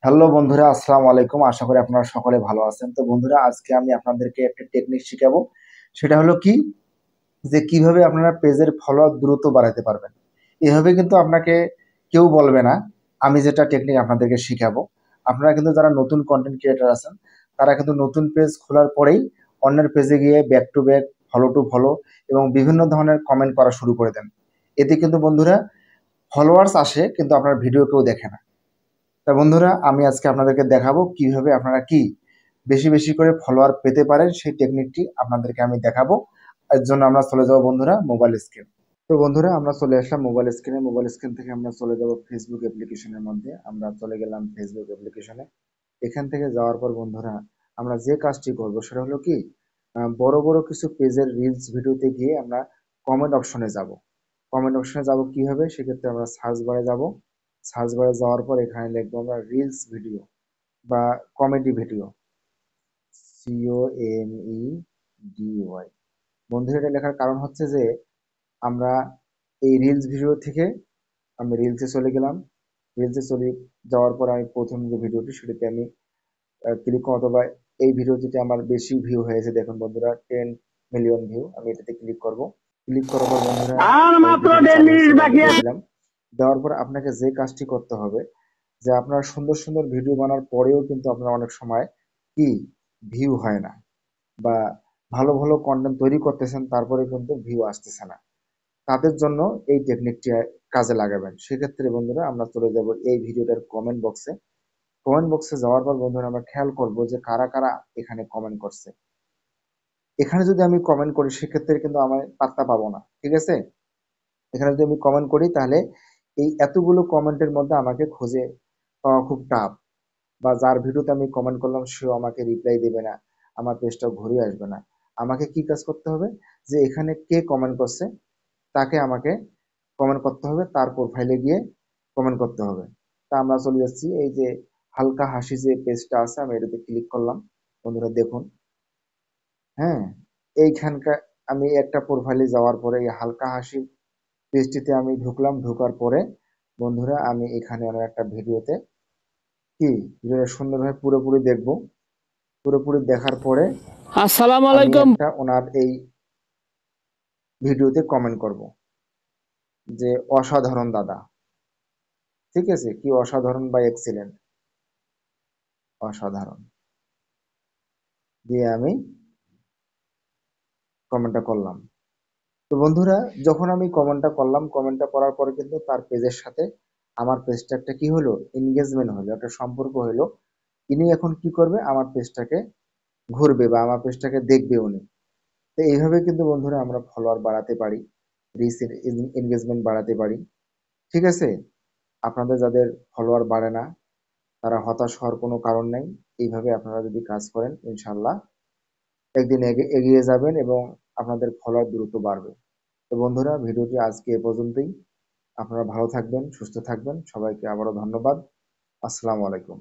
Hello বন্ধুরা, আসসালামু আলাইকুম। আশা করি আপনারা সকলে ভালো আছেন। তো বন্ধুরা, আজকে আমি আপনাদেরকে একটা টেকনিক শিখাবো। সেটা হলো কি, যে কিভাবে আপনারা পেজের ফলোয়ার দ্রুত বাড়াতে পারবেন। এভাবে কিন্তু আপনাকে কেউ বলবে না। আমি যেটা টেকনিক আপনাদেরকে শিখাবো, আপনারা কিন্তু যারা নতুন কন্টেন্ট ক্রিয়েটর আছেন, তারা কিন্তু নতুন পেজ খোলার পরেই অন্যের পেজে গিয়ে back to back, follow to follow এবং বিভিন্ন ধরনের কমেন্ট করা শুরু করে দেন। এতে কিন্তু বন্ধুরা ফলোয়ার্স আসে, কিন্তু আপনার ভিডিও কেউ দেখে না। তা বন্ধুরা, আমি আজকে আপনাদেরকে দেখাবো কিভাবে আপনারা বেশি বেশি করে ফলোয়ার পেতে পারেন। সেই টেকনিকটি আপনাদেরকে আমি দেখাবো। এর জন্য আমরা চলে যাব বন্ধুরা মোবাইল স্ক্রিন। তো বন্ধুরা, আমরা চলে আসলাম মোবাইল স্ক্রিনে। মোবাইল স্ক্রিন থেকে আমরা চলে যাব ফেসবুক অ্যাপ্লিকেশনের মধ্যে। আমরা চলে গেলাম ফেসবুক অ্যাপ্লিকেশনে। এখান থেকে যাওয়ার পর বন্ধুরা, আমরা যে কাজটি করব সেটা হলো কি, বড় বড় কিছু পেজের রিলস ভিডিওতে গিয়ে আমরা কমেন্ট অপশনে যাব। কমেন্ট অপশনে যাব কিভাবে, সেক্ষেত্রে আমরা সার্চ বারে যাব। সার্চ বারে যাওয়ার পর এখানে লিখবো আমরা রিলস ভিডিও বা কমেডি ভিডিও, COMEDY। বন্ধুরা, এটা লেখার কারণ হচ্ছে যে আমরা এই রিলস ভিডিও থেকে আমি রিলসে চলে গেলাম। রিলসে চলে যাওয়ার পর আমি প্রথম যে ভিডিওটি সেটাতে আমি ক্লিক করব, অথবা এই ভিডিওটিতে আমার বেশি ভিউ হয়েছে, দেখুন বন্ধুরা 10 মিলিয়ন ভিউ। আমি এটাতে ক্লিক করব। ক্লিক করার পর বন্ধুরা আর এই মাত্র ভিডিওটি দেড় চালু হচ্ছে, মিনিট এটা আমি বাকি দিয়ে আছে। দিলাম। দেওয়ার পর আপনাকে যে কাজটি করতে হবে, যে আপনার সুন্দর সুন্দর ভিডিও বানার পরেও কিন্তু আপনার অনেক সময় কি ভিউ হয় না, বা ভালো ভালো কন্টেন্ট তৈরি করতেছেন তারপরে কিন্তু ভিউ আসতেছে না। তাদের জন্য এই টেকনিকটি কাজে লাগাবেন। সেক্ষেত্রে বন্ধুরা, আমরা চলে যাব এই ভিডিওটার কমেন্ট বক্সে। কমেন্ট বক্সে যাওয়ার পর বন্ধুরা, আমরা খেয়াল করব যে কারা কারা এখানে কমেন্ট করছে। এখানে যদি আমি কমেন্ট করি সেক্ষেত্রে কিন্তু আমি পাত্তা পাবো না, ঠিক আছে। এখানে যদি আমি কমেন্ট করি তাহলে এই এতগুলো কমেন্টের মধ্যে আমাকে খুঁজে পাওয়া খুব টাফ, বা যার ভিডিওতে আমি কমেন্ট করলাম সেও আমাকে রিপ্লাই দেবে না, আমার পেজটা ঘুরে আসবে না। আমাকে কি কাজ করতে হবে, যে এখানে কে কমেন্ট করছে তাকে আমাকে কমেন্ট করতে হবে, তার প্রোফাইলে গিয়ে কমেন্ট করতে হবে। তা আমরা চলে যাচ্ছি এই যে হালকা হাসি যে পেজটা আছে, আমি এটাতে ক্লিক করলাম। বন্ধুরা দেখুন, হ্যাঁ, এইখানকার আমি একটা প্রোফাইলে যাওয়ার পরে এই হালকা হাসি পেজটিতে আমি ঢুকলাম। ঢোকার পরে বন্ধুরা, আমি এখানে আমার একটা ভিডিওতে ভিডিওটা সুন্দরভাবে পুরোপুরি দেখব। পুরোপুরি দেখার পরে আসসালামু আমি আলাইকুম। একটা ওনার এই ভিডিওতে কমেন্ট করব যে অসাধারণ দাদা, ঠিক আছে, কি অসাধারণ বা এক্সিলেন্ট, অসাধারণ দিয়ে আমি কমেন্টটা করলাম। তো বন্ধুরা, যখন আমি কমেন্টটা করলাম, কমেন্টটা করার পরে কিন্তু তার পেজের সাথে আমার পেজটা একটা কি হলো, এনগেজমেন্ট হলো, একটা সম্পর্ক হলো। ইনি এখন কি করবে, আমার পেজটাকে ঘুরবে বা আমার পেজটাকে দেখবে উনি। তো এইভাবে কিন্তু বন্ধুরা আমরা ফলোয়ার বাড়াতে পারি, রিচ এনগেজমেন্ট বাড়াতে পারি, ঠিক আছে। আপনাদের যাদের ফলোয়ার বাড়ে না, তারা হতাশ হওয়ার কোনো কারণ নেই। এইভাবে আপনারা যদি কাজ করেন, ইনশাল্লাহ একদিন এগিয়ে যাবেন এবং আপনাদের ফলোয়ার দ্রুত বাড়বে। তো বন্ধুরা, ভিডিওটি আজকে এ পর্যন্তই। আপনারা ভালো থাকবেন, সুস্থ থাকবেন। সবাইকে আবারও ধন্যবাদ। আসসালামু আলাইকুম।